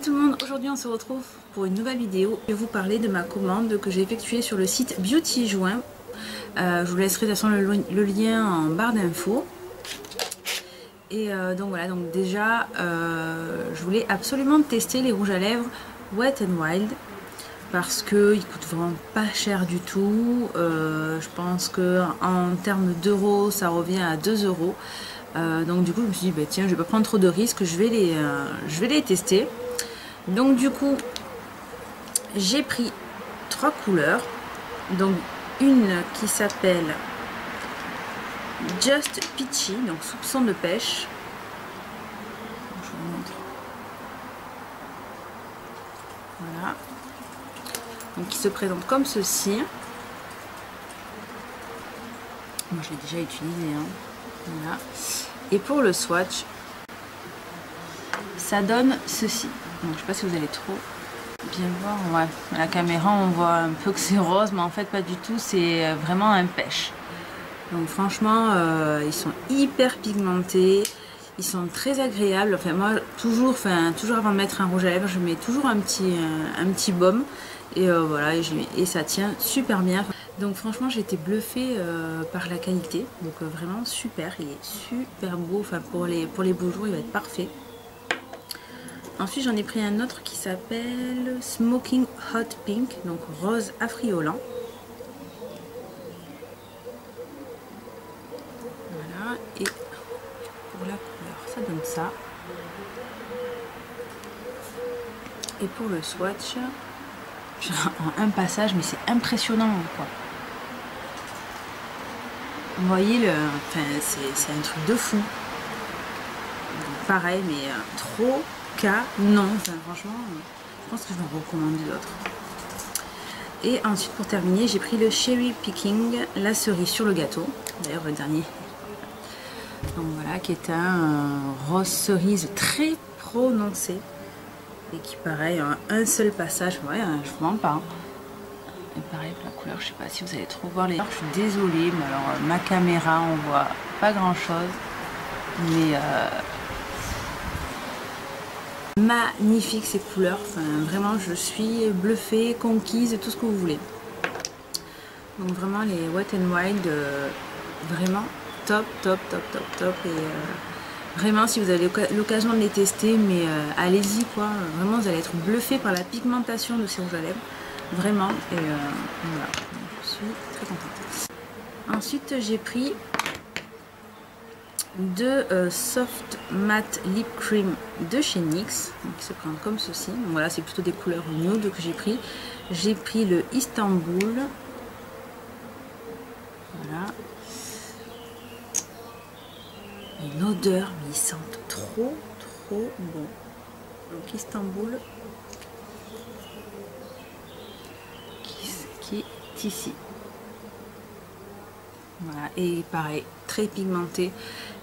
Salut tout le monde, aujourd'hui on se retrouve pour une nouvelle vidéo. Je vais vous parler de ma commande que j'ai effectuée sur le site Beauty Joint. Je vous laisserai de toute façon le lien en barre d'infos. Et donc voilà, donc déjà je voulais absolument tester les rouges à lèvres Wet n Wild parce qu'ils coûtent vraiment pas cher du tout. Je pense que en termes d'euros ça revient à 2 euros. Donc du coup je me suis dit bah, tiens, je vais pas prendre trop de risques, je vais les tester. Donc du coup j'ai pris 3 couleurs, donc une qui s'appelle Just Peachy, donc soupçon de pêche. Je vous montre. Voilà, donc qui se présente comme ceci. Moi je l'ai déjà utilisé, hein. Voilà. Et pour le swatch, ça donne ceci. Donc je sais pas si vous allez trop bien voir. Ouais, à la caméra on voit un peu que c'est rose, mais en fait pas du tout. C'est vraiment un pêche. Donc franchement, ils sont hyper pigmentés. Ils sont très agréables. Enfin moi toujours avant de mettre un rouge à lèvres, je mets toujours un petit baume. Et voilà, et ça tient super bien. Donc franchement j'ai été bluffée par la qualité, donc vraiment super, il est super beau, enfin pour les beaux jours il va être parfait. Ensuite j'en ai pris un autre qui s'appelle Smoking Hot Pink, donc rose affriolant. Voilà, et pour la couleur ça donne ça. Et pour le swatch, en un passage, mais c'est impressionnant quoi. Vous voyez, c'est un truc de fou. Donc, pareil, mais trop canon. Enfin, franchement, je pense que je vais en recommander d'autres. Et ensuite, pour terminer, j'ai pris le Cherry Picking, la cerise sur le gâteau. D'ailleurs, le dernier. Donc voilà, qui est un rose cerise très prononcé. Et qui, pareil, un seul passage. Ouais, je vous mens pas. Hein. Et pareil pour la couleur, je sais pas si vous allez trop voir les... Je suis désolée, mais alors ma caméra on voit pas grand chose, mais magnifique ces couleurs, enfin vraiment je suis bluffée, conquise, tout ce que vous voulez. Donc vraiment les Wet n Wild, vraiment top et vraiment si vous avez l'occasion de les tester, mais allez-y quoi, vraiment vous allez être bluffé par la pigmentation de ces rouges à lèvres. Vraiment, et voilà, je suis très contente. Ensuite, j'ai pris deux Soft Matte Lip Cream de chez NYX, qui se présentent comme ceci. Donc voilà, c'est plutôt des couleurs nude que j'ai pris. J'ai pris le Istanbul. Voilà. Une odeur, mais ils sentent trop bon. Donc Istanbul. Qui est ici. Voilà, et pareil, très pigmenté.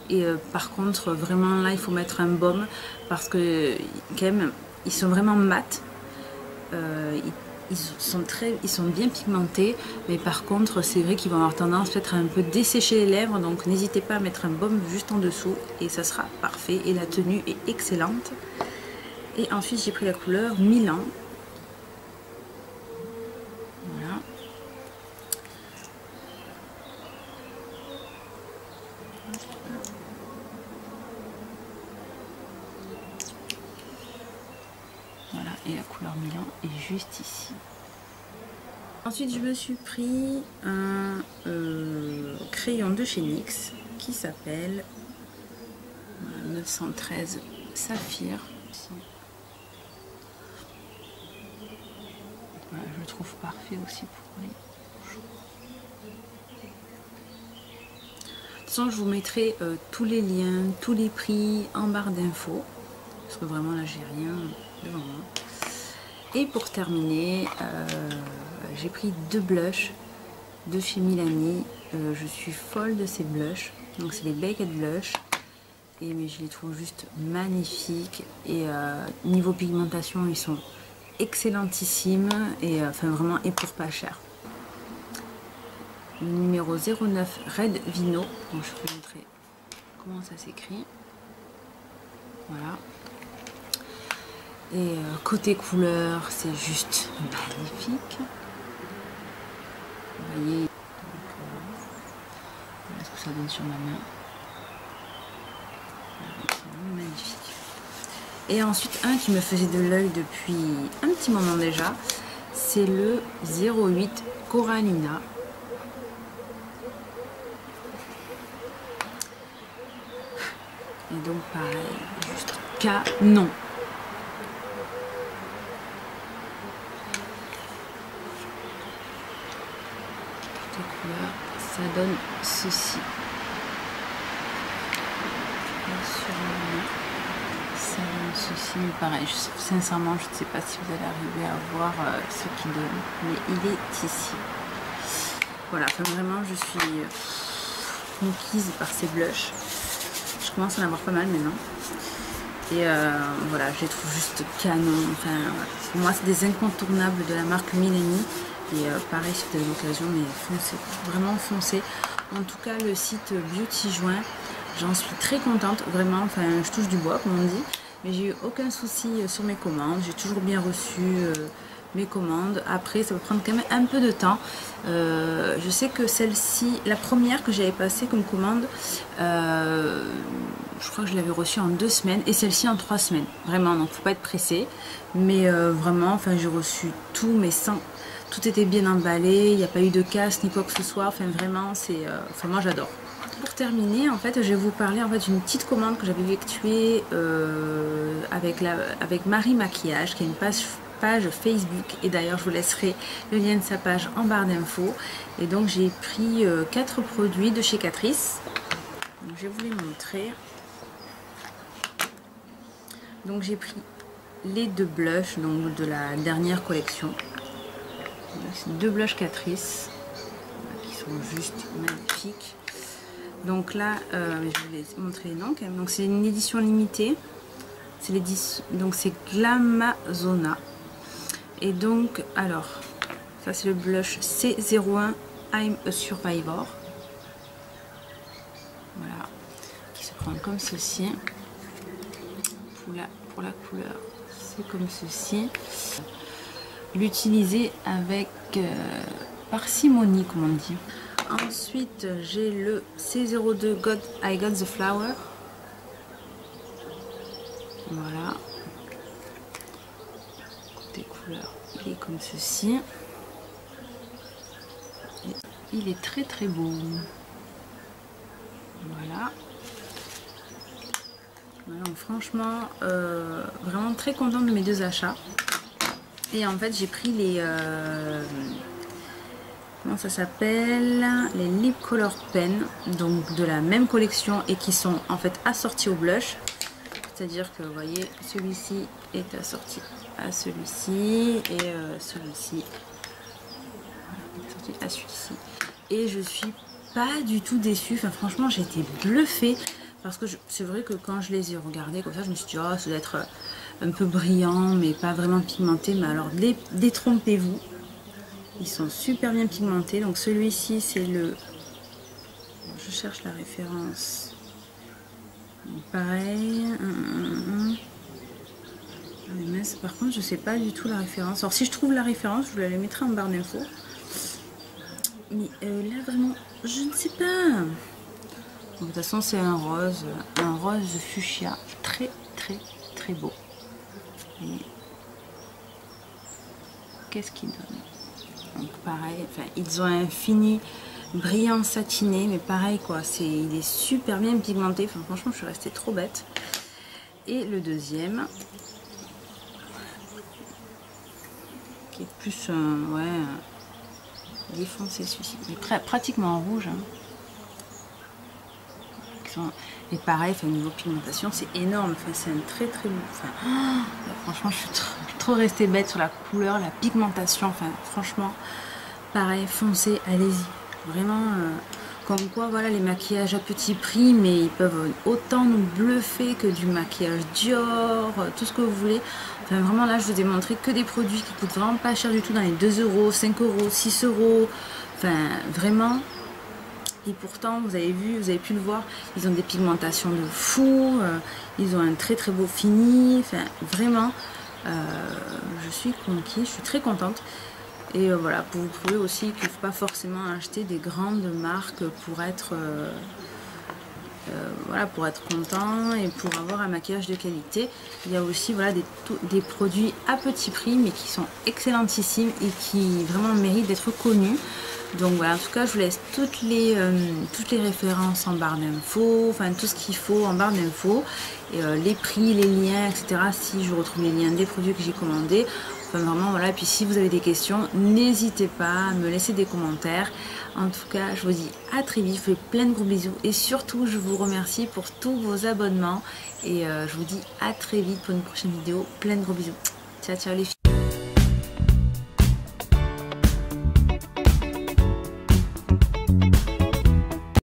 Et par contre, vraiment là, il faut mettre un baume parce que quand même, ils sont vraiment mat. Ils sont bien pigmentés, mais par contre, c'est vrai qu'ils vont avoir tendance peut-être à un peu dessécher les lèvres. Donc n'hésitez pas à mettre un baume juste en dessous et ça sera parfait. Et la tenue est excellente. Et ensuite, j'ai pris la couleur Milan. Voilà, et la couleur Milan est juste ici. Ensuite, je me suis pris un crayon de chez NYX qui s'appelle 913 Saphir. Voilà, je le trouve parfait aussi pour les jours. De toute façon, je vous mettrai tous les liens, tous les prix en barre d'infos. Parce que vraiment là, j'ai rien devant moi. Et pour terminer, j'ai pris deux blushs de chez Milani. Je suis folle de ces blushs. Donc c'est les Baked Blush. Mais je les trouve juste magnifiques. Et niveau pigmentation, ils sont excellentissimes. Et enfin vraiment, et pour pas cher. Le numéro 09 Red Vino. Donc je peux vous montrer comment ça s'écrit. Voilà. Et côté couleur, c'est juste magnifique. Vous voyez, voilà ce que ça donne sur ma main. Magnifique. Et ensuite, un qui me faisait de l'œil depuis un petit moment déjà, c'est le 08 Corallina. Et donc pareil, juste canon. Couleurs, ça donne ceci. Ça donne ceci, pareil. Sincèrement, je ne sais pas si vous allez arriver à voir ce qu'il donne, mais il est ici. Voilà, enfin, vraiment, je suis conquise par ces blushs. Je commence à en avoir pas mal maintenant. Et voilà, je les trouve juste canon. Enfin, voilà. Pour moi, c'est des incontournables de la marque Milani. Et pareil, si vous avez l'occasion, mais foncez, vraiment foncez. En tout cas, le site Beauty Joint, j'en suis très contente, vraiment. Enfin, je touche du bois, comme on dit. Mais j'ai eu aucun souci sur mes commandes. J'ai toujours bien reçu mes commandes. Après, ça va prendre quand même un peu de temps. Je sais que celle-ci, la première que j'avais passée comme commande, je crois que je l'avais reçue en 2 semaines et celle-ci en 3 semaines. Vraiment, donc faut pas être pressé. Mais vraiment, enfin, j'ai reçu tout, mais sans... Tout était bien emballé, il n'y a pas eu de casse ni quoi que ce soit. Enfin, vraiment, c'est... enfin, moi, j'adore. Pour terminer, en fait, je vais vous parler en fait d'une petite commande que j'avais effectuée avec Marie Maquillage, qui est une page Facebook. Et d'ailleurs, je vous laisserai le lien de sa page en barre d'infos. Et donc, j'ai pris 4 produits de chez Catrice. Donc, je vais vous les montrer. Donc, j'ai pris les 2 blushs donc, de la dernière collection. C'est 2 blushs Catrice qui sont juste magnifiques. Donc là, je vais vous montrer les noms quand même. Donc c'est une édition limitée. Donc c'est Glamazona. Et donc, alors, ça c'est le blush C01 I'm a Survivor. Voilà, qui se prend comme ceci. Pour la couleur, c'est comme ceci. L'utiliser avec parcimonie, comme on dit. Ensuite, j'ai le C02 I Got the Flower. Voilà. Côté couleur, il est comme ceci. Et il est très très beau. Voilà. Voilà, donc franchement, vraiment très contente de mes 2 achats. Et en fait, j'ai pris les... comment ça s'appelle? Les Lip Color Pen, donc de la même collection et qui sont en fait assortis au blush. C'est-à-dire que, vous voyez, celui-ci est assorti à celui-ci et celui-ci est assorti à celui-ci. Et je suis pas du tout déçue. Enfin, franchement, j'ai été bluffée parce que c'est vrai que quand je les ai regardés comme ça, je me suis dit, oh, ça doit être un peu brillant, mais pas vraiment pigmenté. Mais alors, détrompez-vous. Ils sont super bien pigmentés. Donc celui-ci, c'est le... Je cherche la référence. Donc, pareil. Mais par contre, je sais pas du tout la référence. Alors si je trouve la référence, je vous la mettrai en barre d'infos. Mais là, vraiment, je ne sais pas. Donc, de toute façon, c'est un rose fuchsia. Très, très, très beau. Et qu'est-ce qu'il donne? Donc pareil, enfin, ils ont un fini brillant satiné, mais pareil quoi, il est super bien pigmenté. Enfin, franchement, je suis restée trop bête. Et le deuxième, qui est plus ouais, il est foncé celui-ci. Il est pratiquement en rouge. Hein. Et pareil, enfin, au niveau pigmentation, c'est énorme. Enfin, c'est un très très beau. Enfin, oh, franchement, je suis trop restée bête sur la couleur, la pigmentation. Enfin, franchement, pareil, foncez, allez-y. Vraiment, comme quoi, voilà, les maquillages à petit prix, mais ils peuvent autant nous bluffer que du maquillage Dior, tout ce que vous voulez. Enfin, vraiment, là, je vous ai montré que des produits qui coûtent vraiment pas cher du tout, dans les 2 €, 5 €, 6 €. Enfin, vraiment. Et pourtant, vous avez vu, vous avez pu le voir, ils ont des pigmentations de fou, ils ont un très très beau fini, enfin vraiment, Je suis conquise, je suis très contente. Et voilà, pour vous prouver aussi qu'il ne faut pas forcément acheter des grandes marques pour être, voilà, pour être content et pour avoir un maquillage de qualité. Il y a aussi voilà, des produits à petit prix mais qui sont excellentissimes et qui vraiment méritent d'être connus. Donc voilà, en tout cas je vous laisse toutes les références en barre d'infos, enfin tout ce qu'il faut en barre d'infos, et les prix, les liens, etc. si je retrouve les liens des produits que j'ai commandés. Enfin vraiment voilà, et puis si vous avez des questions, n'hésitez pas à me laisser des commentaires. En tout cas, je vous dis à très vite, je vous fais plein de gros bisous et surtout je vous remercie pour tous vos abonnements et je vous dis à très vite pour une prochaine vidéo. Plein de gros bisous. Ciao ciao les filles.